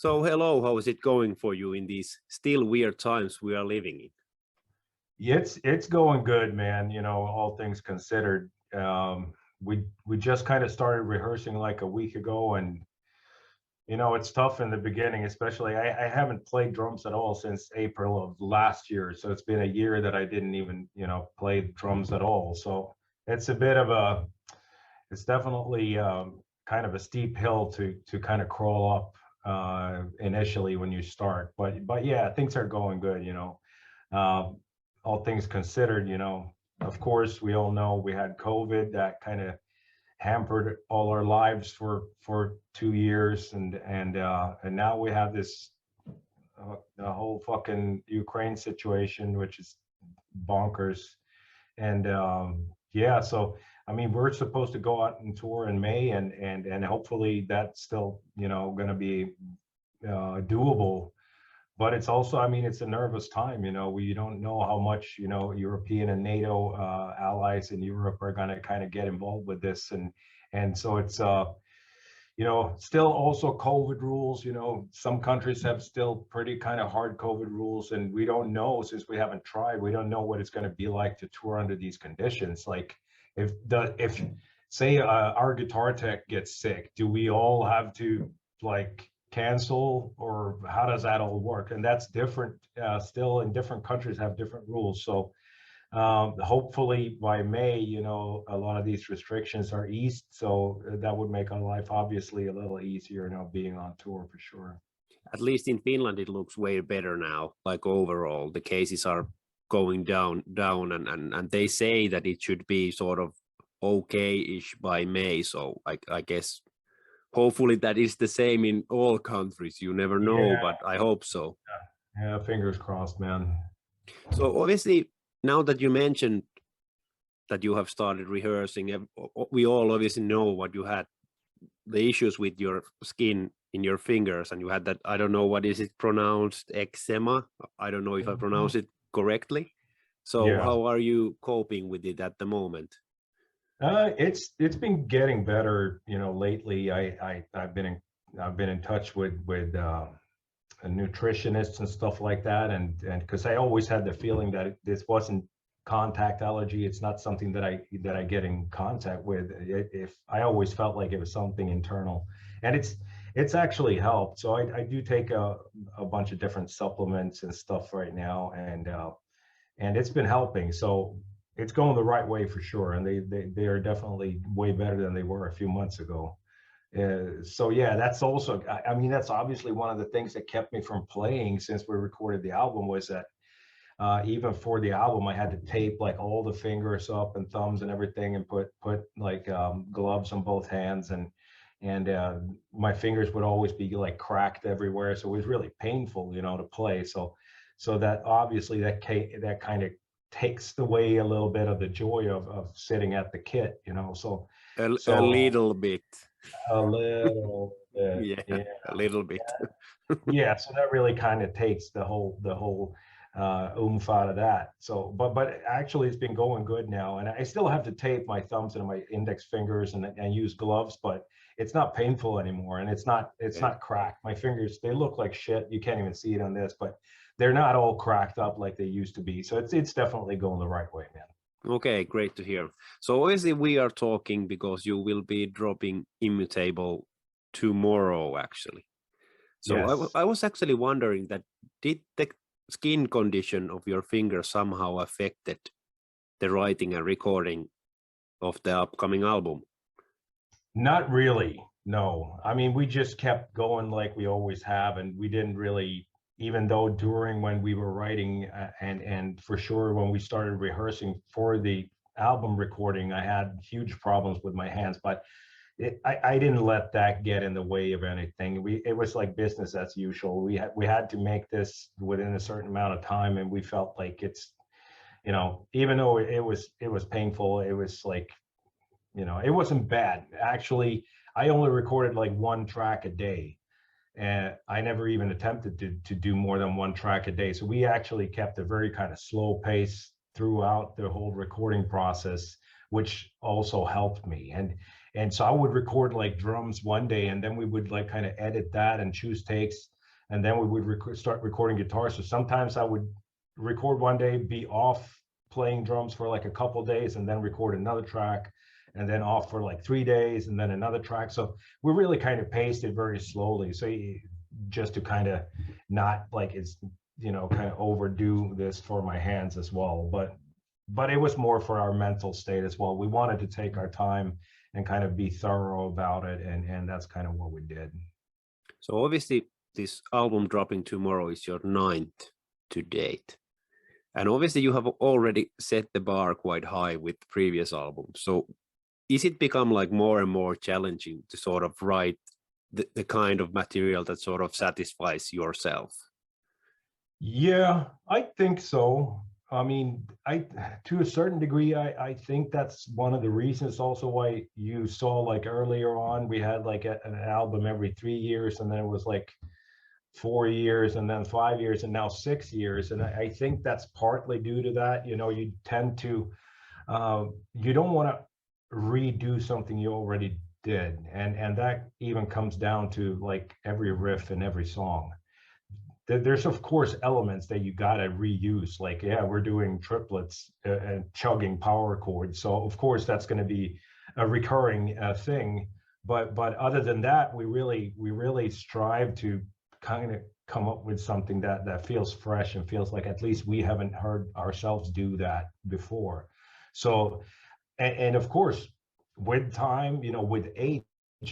So hello, how is it going for you in these still weird times we are living in? It's going good, man. All things considered. We just kind of started rehearsing like a week ago, and it's tough in the beginning, especially I haven't played drums at all since April of last year. So it's been a year that I didn't even, play drums at all. So it's it's definitely kind of a steep hill to kind of crawl up initially when you start. But yeah, things are going good, all things considered, of course, we all know we had COVID that kind of hampered all our lives for 2 years, and now we have this the whole fucking Ukraine situation, which is bonkers. And yeah, so I mean, we're supposed to go out and tour in May, and hopefully that's still going to be doable. But it's also, I mean, it's a nervous time. We don't know how much European and NATO allies in Europe are going to kind of get involved with this, and so it's still also COVID rules. Some countries have still pretty kind of hard COVID rules, and we don't know, since we haven't tried, we don't know what it's going to be like to tour under these conditions. Like if say our guitar tech gets sick, do we all have to like cancel, or how does that all work? And that's different still, in different countries have different rules. So hopefully by May, a lot of these restrictions are eased, so that would make our life obviously a little easier, being on tour for sure. At least in Finland, it looks way better now. Like overall, the cases are going down, and they say that it should be sort of okay-ish by May. So I guess hopefully that is the same in all countries. You never know, Yeah. but I hope so. Yeah, fingers crossed, man. So obviously, now that you mentioned that you have started rehearsing, we all obviously know what you had, the issues with your skin in your fingers, and you had that, I don't know, what is it pronounced, eczema? I don't know if I pronounce it correctly. So Yeah. how are you coping with it at the moment? It's been getting better, lately. I've been in touch with nutritionists and stuff like that, and because I always had the feeling that this wasn't contact allergy. It's not something that I get in contact with. If I always felt like it was something internal, and it's actually helped. So I do take a bunch of different supplements and stuff right now, and it's been helping. So it's going the right way for sure, and they are definitely way better than they were a few months ago. So yeah, that's also, I mean, that's obviously one of the things that kept me from playing since we recorded the album, was that even for the album, I had to tape like all the fingers up and thumbs and everything, and put like gloves on both hands, and my fingers would always be like cracked everywhere, so it was really painful, to play. So that obviously that kind of takes away a little bit of the joy of sitting at the kit, So A little bit. A little bit. Yeah, a little bit. Yeah, so that really kind of takes the whole oomph out of that. So but actually it's been going good now, and I still have to tape my thumbs and my index fingers and use gloves, but it's not painful anymore, and it's not cracked. My fingers, they look like shit. You can't even see it on this, but they're not all cracked up like they used to be. So it's definitely going the right way, man. Okay, great to hear. So obviously we are talking because you will be dropping Immutable tomorrow, actually. So yes. I was actually wondering that, did the skin condition of your finger somehow affected the writing and recording of the upcoming album? Not really, no. I mean, we just kept going like we always have, and we didn't really, even though during when we were writing and for sure when we started rehearsing for the album recording, I had huge problems with my hands, but I didn't let that get in the way of anything. It was like business as usual. We had to make this within a certain amount of time, and we felt like it's, even though it was painful, it was like, it wasn't bad. Actually, I only recorded like one track a day. And I never even attempted to do more than one track a day. So we actually kept a very kind of slow pace throughout the whole recording process, which also helped me. And so I would record like drums one day, and then we would like kind of edit that and choose takes and then we would start recording guitar. So sometimes I would record one day, be off playing drums for like a couple of days, and then record another track, and then off for like 3 days, and then another track. So we really kind of paced it very slowly. So just to kind of not like it's, you know, kind of overdo this for my hands as well. But it was more for our mental state as well. We wanted to take our time and kind of be thorough about it. And that's kind of what we did. So obviously this album dropping tomorrow is your 9th to date. And obviously you have already set the bar quite high with previous albums. So is it become like more and more challenging to sort of write the kind of material that sort of satisfies yourself? Yeah, I think so. I mean, to a certain degree, I think that's one of the reasons also why you saw like earlier on, we had like an album every 3 years, and then it was like 4 years, and then 5 years, and now 6 years. And I think that's partly due to that. You know, you tend to, you don't want to redo something you already did. And that even comes down to like every riff in every song. There's of course elements that you gotta reuse, like, yeah, we're doing triplets and chugging power chords, so of course that's going to be a recurring thing, but other than that, we really strive to kind of come up with something that feels fresh and feels like at least we haven't heard ourselves do that before. So and of course with time, you know, with age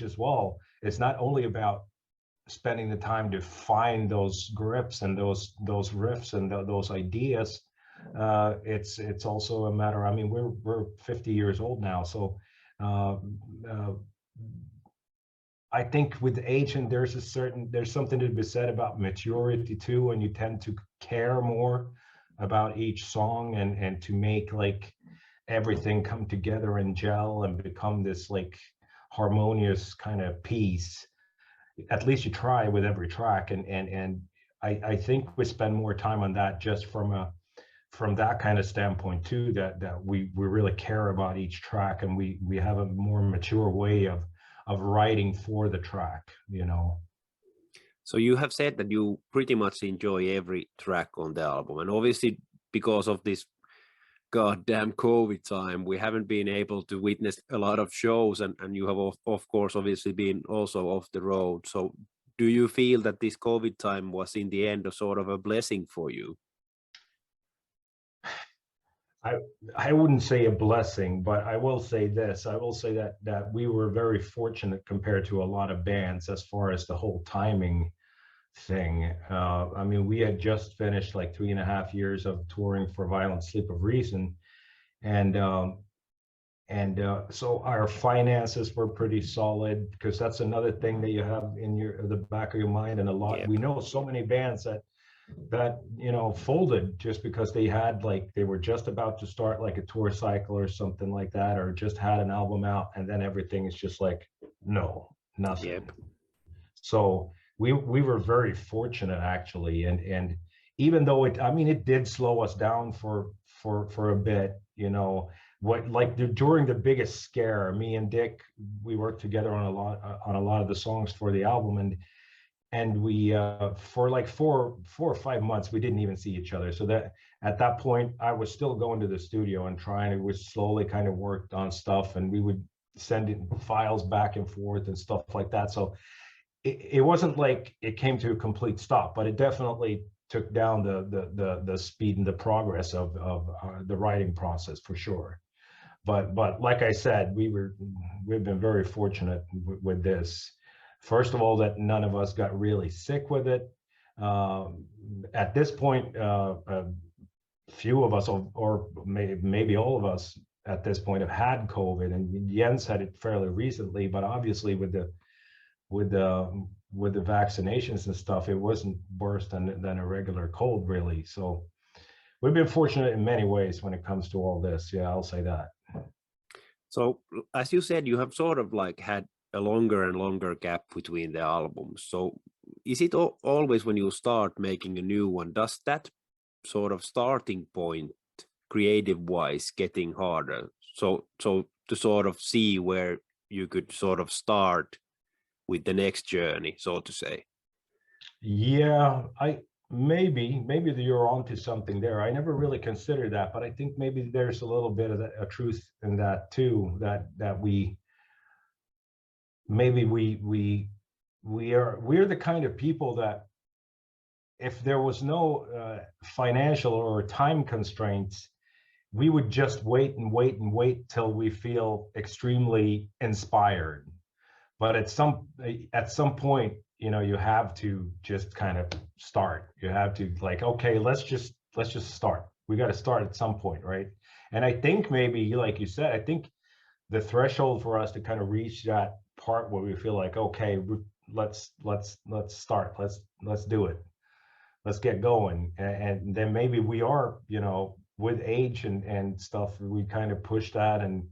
as well, it's not only about spending the time to find those grips and those riffs and those ideas. It's also a matter, I mean, we're 50 years old now, so I think with age, and there's something to be said about maturity too, and you tend to care more about each song and to make like everything come together and gel and become this like harmonious kind of piece. At least you try with every track, and I think we spend more time on that just from that kind of standpoint too, that we really care about each track, and we have a more mature way of writing for the track, you know. So you have said that you pretty much enjoy every track on the album, and obviously because of this goddamn COVID time, we haven't been able to witness a lot of shows, and you have of course obviously been also off the road. So do you feel that this COVID time was in the end a sort of a blessing for you? I wouldn't say a blessing, but I will say this. I will say that we were very fortunate compared to a lot of bands as far as the whole timing thing. I mean, we had just finished like 3.5 years of touring for Violent Sleep of Reason, and so our finances were pretty solid, because that's another thing that you have in the back of your mind. And a lot, Yep. We know so many bands that you know folded just because they were just about to start like a tour cycle or something like that, or just had an album out, and then everything is just like nothing. Yep. So we were very fortunate actually, and even though it did slow us down for a bit, you know, during the biggest scare, me and Dick, we worked together on a lot of the songs for the album, and we for like 4 or 5 months we didn't even see each other. So that at that point I was still going to the studio and we slowly kind of worked on stuff, and we would send in files back and forth and stuff like that. So it wasn't like it came to a complete stop, but it definitely took down the speed and the progress of the writing process for sure. But like I said, we've been very fortunate with this. First of all, that none of us got really sick with it. At this point, few of us, or maybe all of us at this point, have had COVID, and Jens had it fairly recently. But obviously, with the vaccinations and stuff, it wasn't worse than a regular cold, really. So we've been fortunate in many ways when it comes to all this. Yeah, I'll say that. So as you said, you have sort of like had a longer and longer gap between the albums. So is it always when you start making a new one, does that sort of starting point creative wise getting harder? So to sort of see where you could sort of start with the next journey, so to say. Yeah, maybe that you're onto something there. I never really considered that, but I think maybe there's a little bit of a truth in that too. That we maybe we're the kind of people that if there was no financial or time constraints, we would just wait and wait and wait till we feel extremely inspired. But at some point, you know, you have to just kind of start. You have to like, okay, let's just start. We got to start at some point, right? And I think maybe, like you said, I think the threshold for us to kind of reach that part where we feel like, okay, let's start. Let's do it. Let's get going. And then maybe we are, you know, with age and stuff, we kind of push that and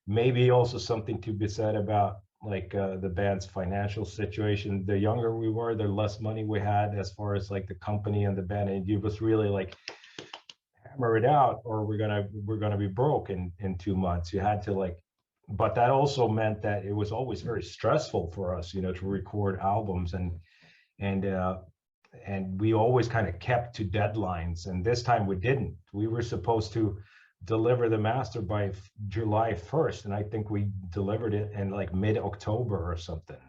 maybe also something to be said about like the band's financial situation. The younger we were, the less money we had as far as like the company and the band, and you was really like hammer it out or we're gonna be broke in 2 months. You had to like, but that also meant that it was always very stressful for us, you know, to record albums and we always kind of kept to deadlines, and this time we didn't. We were supposed to deliver the master by July 1st, and I think we delivered it in like mid-October or something.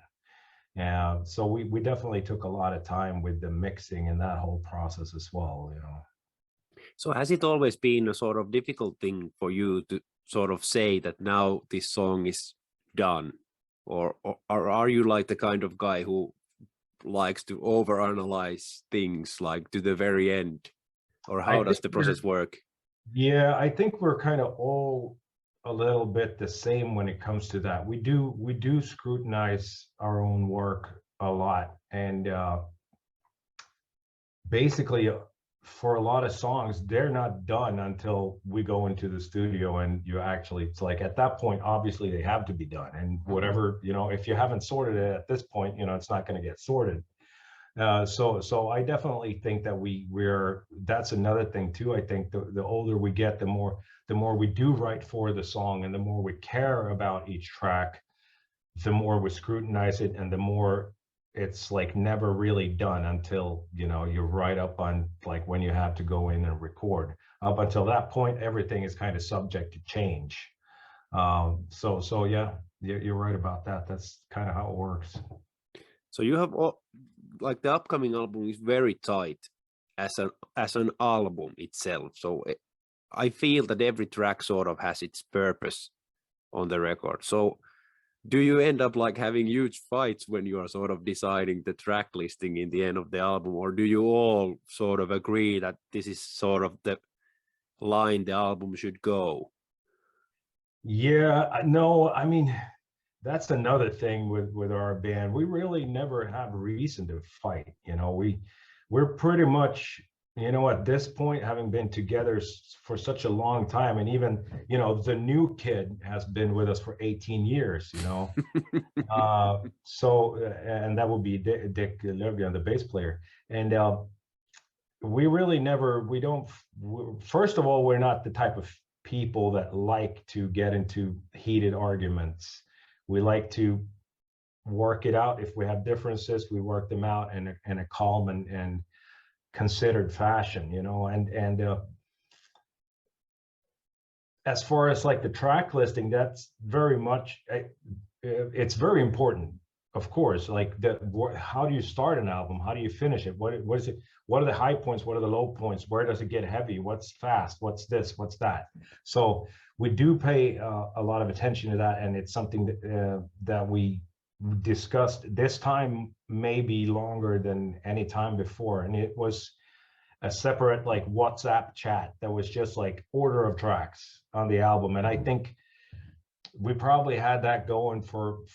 So we definitely took a lot of time with the mixing and that whole process as well, you know. So has it always been a sort of difficult thing for you to sort of say that now this song is done, or are you like the kind of guy who likes to overanalyze things like to the very end, or how does the process work? Yeah, I think we're kind of all a little bit the same when it comes to that. We do scrutinize our own work a lot, and basically for a lot of songs, they're not done until we go into the studio and you actually, it's like at that point, obviously they have to be done. And whatever, you know, if you haven't sorted it at this point, you know, it's not going to get sorted. So I definitely think that that's another thing too. I think the older we get, the more we do write for the song and the more we care about each track, the more we scrutinize it and the more it's like never really done until, you know, you're right up on like when you have to go in and record. Up until that point, everything is kind of subject to change. So yeah, you're right about that. That's kind of how it works. So you have like the upcoming album is very tight as an album itself. So I feel that every track sort of has its purpose on the record. So do you end up like having huge fights when you are sort of deciding the track listing in the end of the album, or do you all sort of agree that this is sort of the line the album should go? Yeah, no, I mean, that's another thing with our band. We really never have a reason to fight. You know, we're pretty much, you know, at this point, having been together for such a long time, and even, you know, the new kid has been with us for 18 years, you know. So and that would be Dick Löfgren, the bass player. And we really never, first of all, we're not the type of people that like to get into heated arguments. We like to work it out. If we have differences, we work them out in a calm and considered fashion, you know. And as far as like the track listing, that's very much, it's very important, of course. Like how do you start an album? How do you finish it? What is it? What are the high points? What are the low points? Where does it get heavy? What's fast? What's this? What's that? So we do pay a lot of attention to that, and it's something that we discussed this time maybe longer than any time before. And it was a separate like WhatsApp chat that was just like order of tracks on the album. And I think we probably had that going for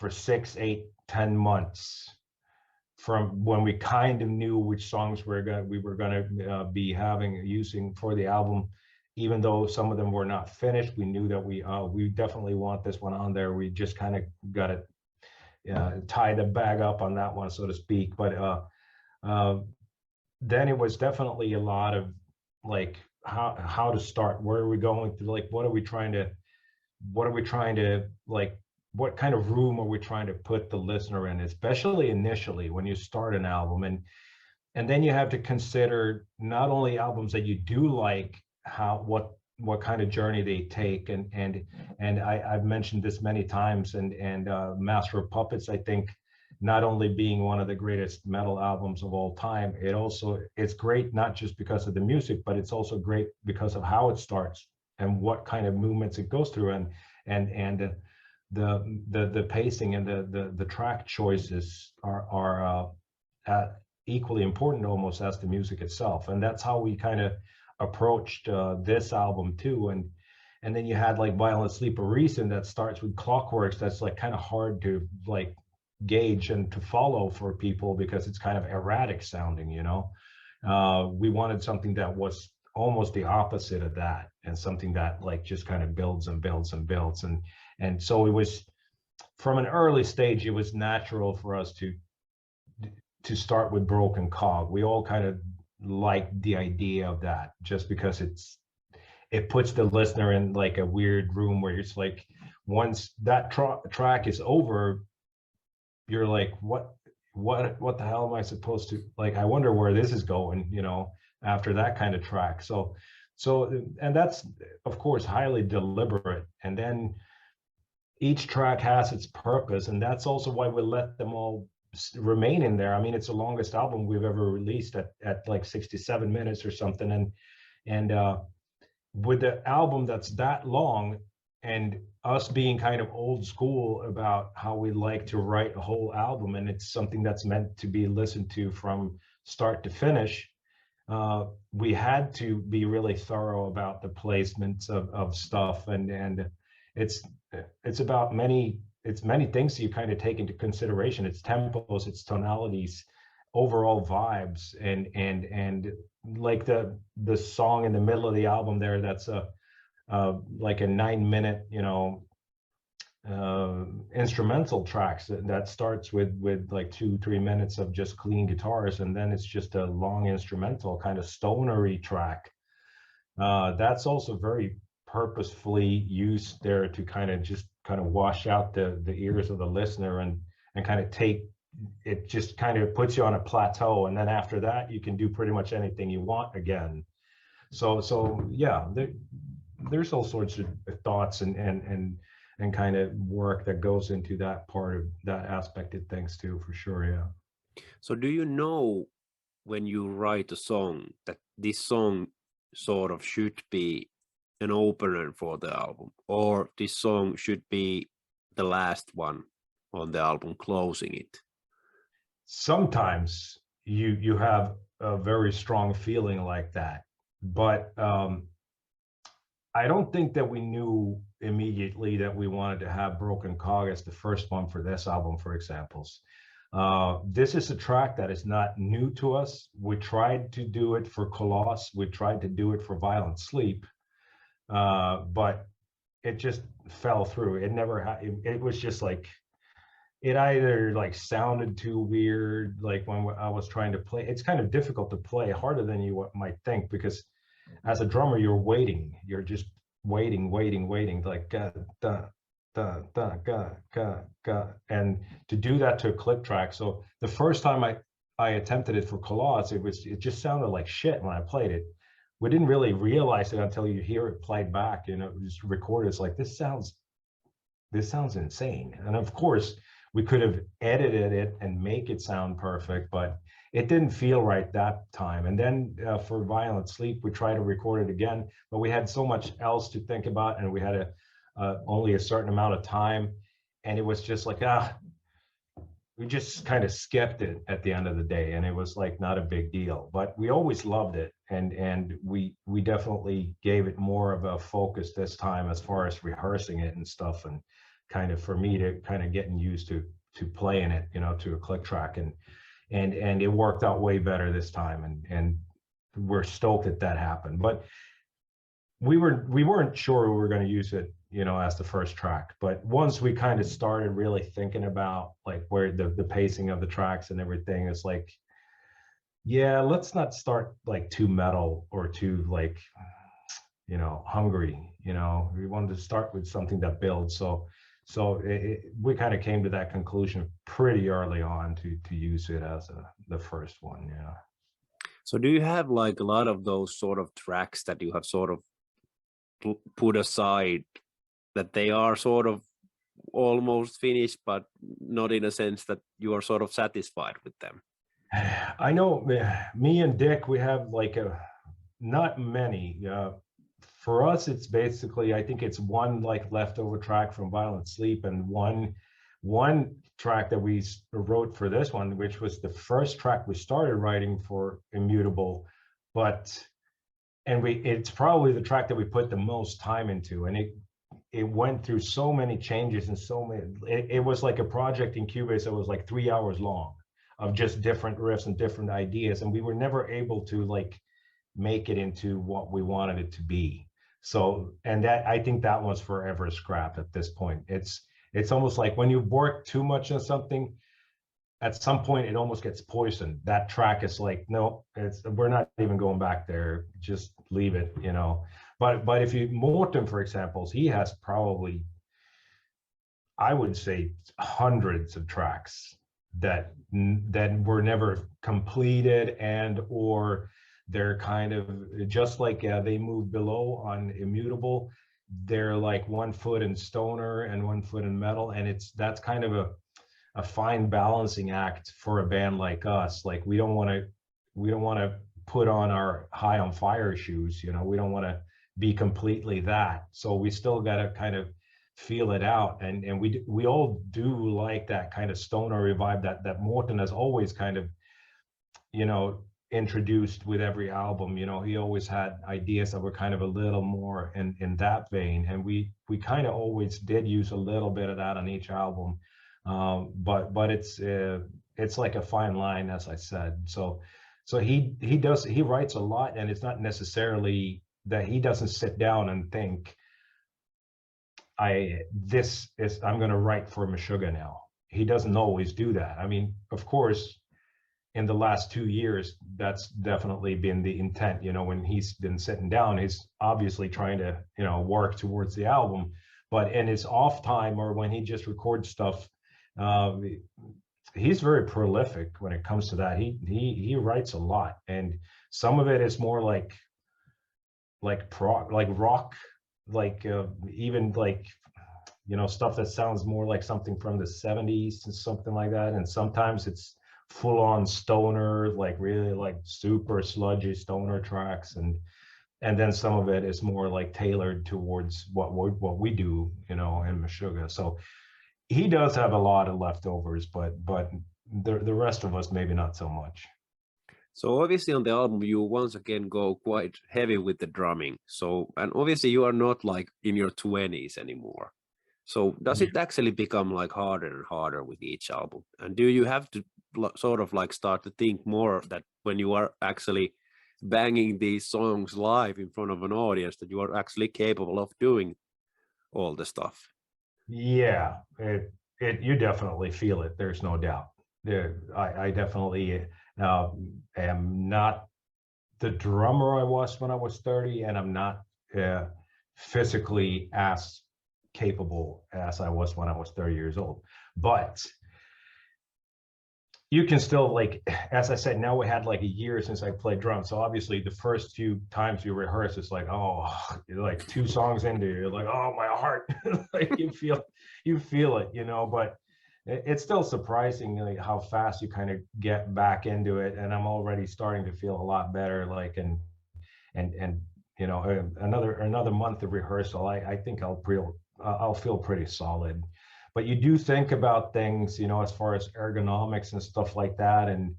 6, 8, 10 months from when we kind of knew which songs we were gonna be using for the album. Even though some of them were not finished, we knew that we definitely want this one on there. We just kind of got to tie the bag up on that one, so to speak. But then it was definitely a lot of like how to start. Where are we going to? Like, what are we trying to like what kind of room are we trying to put the listener in, especially initially when you start an album. And then you have to consider not only albums that you do like, what kind of journey they take, and I've mentioned this many times, and Master of Puppets, I think, not only being one of the greatest metal albums of all time, it's great not just because of the music, but it's also great because of how it starts and what kind of movements it goes through, and the pacing and the track choices are equally important almost as the music itself. And that's how we kind of approached this album too. And then you had like Violent Sleep or Reason that starts with Clockworks. That's like kind of hard to like gauge and to follow for people because it's kind of erratic sounding, you know. We wanted something that was almost the opposite of that, and something that like just kind of builds and builds and builds. And so it was, from an early stage, it was natural for us to start with Broken Cog. We all kind of liked the idea of that, just because it puts the listener in like a weird room where it's like, once that track is over, you're like, what the hell am I supposed to, like, I wonder where this is going, you know, after that kind of track. So and that's of course highly deliberate, and then each track has its purpose, and that's also why we let them all remain in there. I mean, it's the longest album we've ever released at like 67 minutes or something, and with the album that's that long, and us being kind of old school about how we like to write a whole album, and it's something that's meant to be listened to from start to finish, we had to be really thorough about the placements of stuff, and it's about many things you kind of take into consideration. It's tempos, it's tonalities, overall vibes, and like the song in the middle of the album there, that's like a 9-minute, you know, instrumental tracks that starts with like 2-3 minutes of just clean guitars, and then it's just a long instrumental kind of stonery track. That's also very purposefully used there to kind of wash out the ears of the listener, and kind of take it, just kind of puts you on a plateau, and then after that you can do pretty much anything you want again. So yeah, there's all sorts of thoughts and kind of work that goes into that part of that aspect of things too, for sure. Yeah. So do you know, when you write a song, that this song sort of should be an opener for the album, or this song should be the last one on the album, closing it? Sometimes you have a very strong feeling like that, but I don't think that we knew immediately that we wanted to have Broken Cog as the first one for this album, for examples. This is a track that is not new to us. We tried to do it for Coloss, we tried to do it for Violent Sleep, but it just fell through. It never it was just like, it either like sounded too weird, like when I was trying to play. It's kind of difficult to play, harder than you might think, because as a drummer you're just waiting, like ga da da da ga ga ga, and to do that to a click track. So the first time I attempted it for Coloss, it just sounded like shit when I played it. We didn't really realize it until you hear it played back, you know, just recorded. It's like, this sounds insane. And of course we could have edited it and make it sound perfect, but it didn't feel right that time. And then for Violent Sleep, we tried to record it again, but we had so much else to think about, and we had only a certain amount of time, and it was just like, we just kind of skipped it at the end of the day, and it was like not a big deal. But we always loved it, and we definitely gave it more of a focus this time as far as rehearsing it and stuff, and kind of for me to kind of getting used to playing it, you know, to a click track, and it worked out way better this time, and we're stoked that happened. But we weren't sure we were going to use it, you know, as the first track. But once we kind of started really thinking about like where the pacing of the tracks and everything, is like, yeah, let's not start like too metal or too like, you know, hungry. You know, we wanted to start with something that builds. So So we kind of came to that conclusion pretty early on to use it as the first one. Yeah. So do you have like a lot of those sort of tracks that you have sort of put aside, that they are sort of almost finished, but not in a sense that you are sort of satisfied with them? I know me and Dick, we have like not many. For us, it's basically, I think it's one like leftover track from Violent Sleep, and one track that we wrote for this one, which was the first track we started writing for Immutable, it's probably the track that we put the most time into, and it went through so many changes and so many. It was like a project in Cubase that was like 3 hours long of just different riffs and different ideas, and we were never able to like make it into what we wanted it to be. So, and that, I think that one's forever scrapped at this point. It's almost like when you work too much on something, at some point it almost gets poisoned. That track is like, no, we're not even going back there. Just leave it, you know. But if you Morten, for example, he has probably, I would say, hundreds of tracks that were never completed, and or they're kind of just like they move below on Immutable. They're like 1 foot in stoner and 1 foot in metal, and that's kind of a fine balancing act for a band like us. Like we don't want to put on our high on fire shoes, you know. We don't want to be completely that. So we still got to kind of feel it out, and we all do like that kind of stoner revive that Morten has always kind of, you know, introduced with every album. You know, he always had ideas that were kind of a little more in that vein, and we kind of always did use a little bit of that on each album. But it's like a fine line, as I said. So he writes a lot, and it's not necessarily that he doesn't sit down and think, I'm going to write for Meshuggah now. He doesn't always do that. I mean, of course, in the last 2 years, that's definitely been the intent. You know, when he's been sitting down, he's obviously trying to, you know, work towards the album. But in his off time, or when he just records stuff, he's very prolific when it comes to that. He writes a lot, and some of it is more like rock, like even like, you know, stuff that sounds more like something from the 70s and something like that. And sometimes it's full on stoner, like really like super sludgy stoner tracks, and then some of it is more like tailored towards what we do, you know, in Meshuggah. So he does have a lot of leftovers, but the rest of us maybe not so much. So obviously on the album you once again go quite heavy with the drumming. So, and obviously you are not like in your 20s anymore. So does it actually become like harder and harder with each album? And do you have to sort of like start to think more that when you are actually banging these songs live in front of an audience, that you are actually capable of doing all the stuff? Yeah, you definitely feel it. There's no doubt. I definitely am not the drummer I was when I was 30, and I'm not physically as capable as I was when I was 30 years old. But you can still, like, as I said, now we had like a year since I played drums. So obviously the first few times you rehearse, it's like, oh, you're like 2 songs into it, you're like, oh, my heart. Like you feel it, you know. But it's still surprising, like, how fast you kind of get back into it. And I'm already starting to feel a lot better, like, and you know, another month of rehearsal, I think I'll feel pretty solid. But you do think about things, you know, as far as ergonomics and stuff like that. And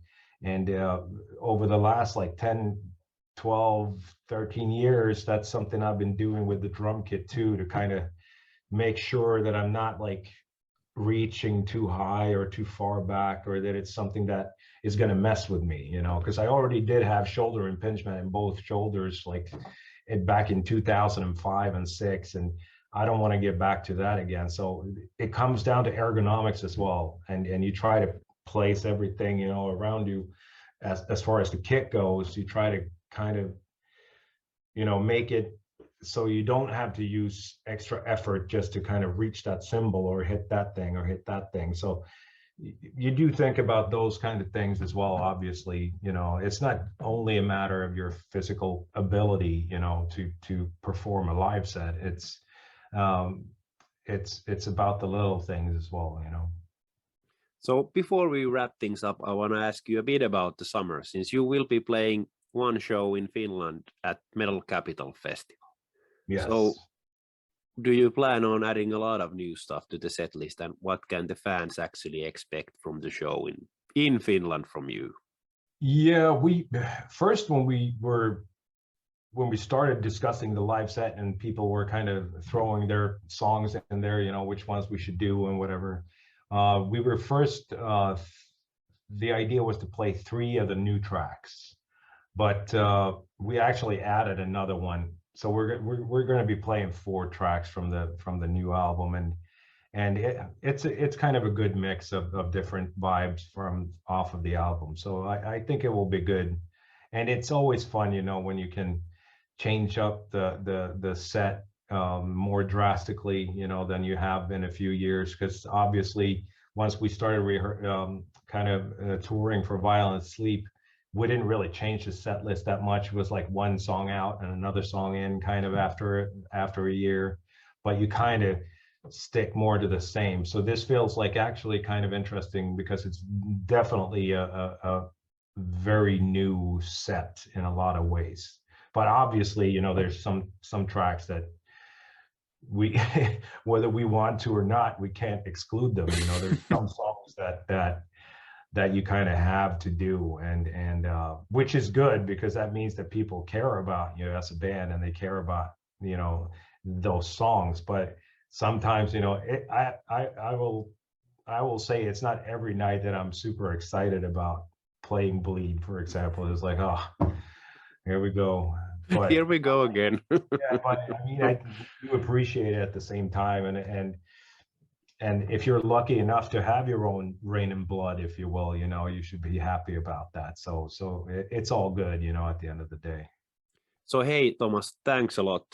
over the last like 10, 12, 13 years, that's something I've been doing with the drum kit too, to kind of make sure that I'm not like reaching too high or too far back, or that it's something that is going to mess with me, you know, because I already did have shoulder impingement in both shoulders, like back in 2005 and 6. And I don't want to get back to that again. So it comes down to ergonomics as well. And you try to place everything, you know, around you as far as the kit goes. You try to kind of, you know, make it so you don't have to use extra effort just to kind of reach that symbol or hit that thing or hit that thing. So you do think about those kind of things as well. Obviously, you know, it's not only a matter of your physical ability, you know, to perform a live set. It's about the little things as well, you know. So before we wrap things up, I want to ask you a bit about the summer, since you will be playing one show in Finland at Metal Capital Festival. Yes. So do you plan on adding a lot of new stuff to the set list, and what can the fans actually expect from the show in Finland from you? Yeah, when we started discussing the live set and people were kind of throwing their songs in there, you know, which ones we should do and whatever, we were first, the idea was to play 3 of the new tracks, but we actually added another one. So we're going to be playing 4 tracks from the new album, and it's kind of a good mix of different vibes from off of the album. So I think it will be good, and it's always fun, you know, when you can change up the set more drastically, you know, than you have in a few years, because obviously once we started touring for Violent Sleep, we didn't really change the set list that much. It was like one song out and another song in kind of after a year, but you kind of stick more to the same. So this feels like actually kind of interesting because it's definitely a very new set in a lot of ways. But obviously, you know, there's some tracks that we, whether we want to or not, we can't exclude them. You know, there's some songs that you kind of have to do, and which is good, because that means that people care about you as a band and they care about, you know, those songs. But sometimes, you know, I will say it's not every night that I'm super excited about playing Bleed, for example. It's like, oh, here we go. But here we go again. yeah, but I mean, I do appreciate it at the same time, and if you're lucky enough to have your own Rain and Blood, if you will, you know, you should be happy about that. So it's all good, you know, at the end of the day. So hey, Tomas, thanks a lot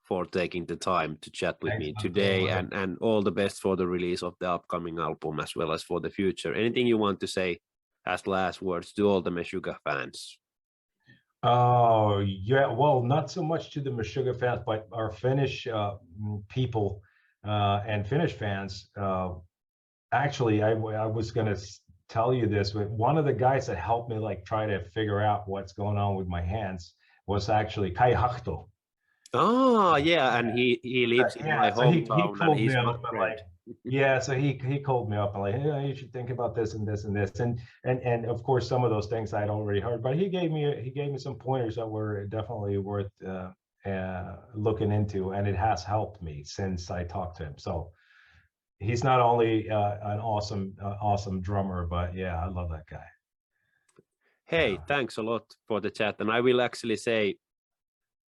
for taking the time to chat with me today, and all the best for the release of the upcoming album as well as for the future. Anything you want to say as last words to all the Meshuggah fans? Oh, yeah, well, not so much to the Meshuggah fans, but our Finnish people and Finnish fans. Actually, I was going to tell you this, but one of the guys that helped me like try to figure out what's going on with my hands was actually Kai Hahto. Oh, yeah, and he lives in my hometown, so and he's my friend. Yeah, so he called me up and like, hey, you should think about this and this and this, and of course some of those things I'd already heard, but he gave me some pointers that were definitely worth looking into, and it has helped me since I talked to him. So he's not only an awesome drummer, but yeah, I love that guy. Hey, thanks a lot for the chat, and I will actually say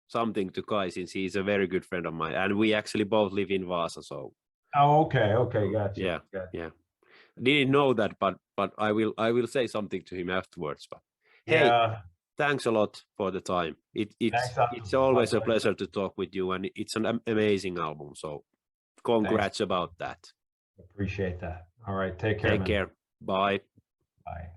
something to Kai, since he's a very good friend of mine, and we actually both live in Vaasa. So oh, okay, gotcha. Yeah, gotcha. yeah. Didn't know that, but I will say something to him afterwards. But hey, yeah, thanks a lot for the time. It's always a pleasure to talk with you, and it's an amazing album. So congrats about that. Appreciate that. All right, take care. Take care. Bye. Bye.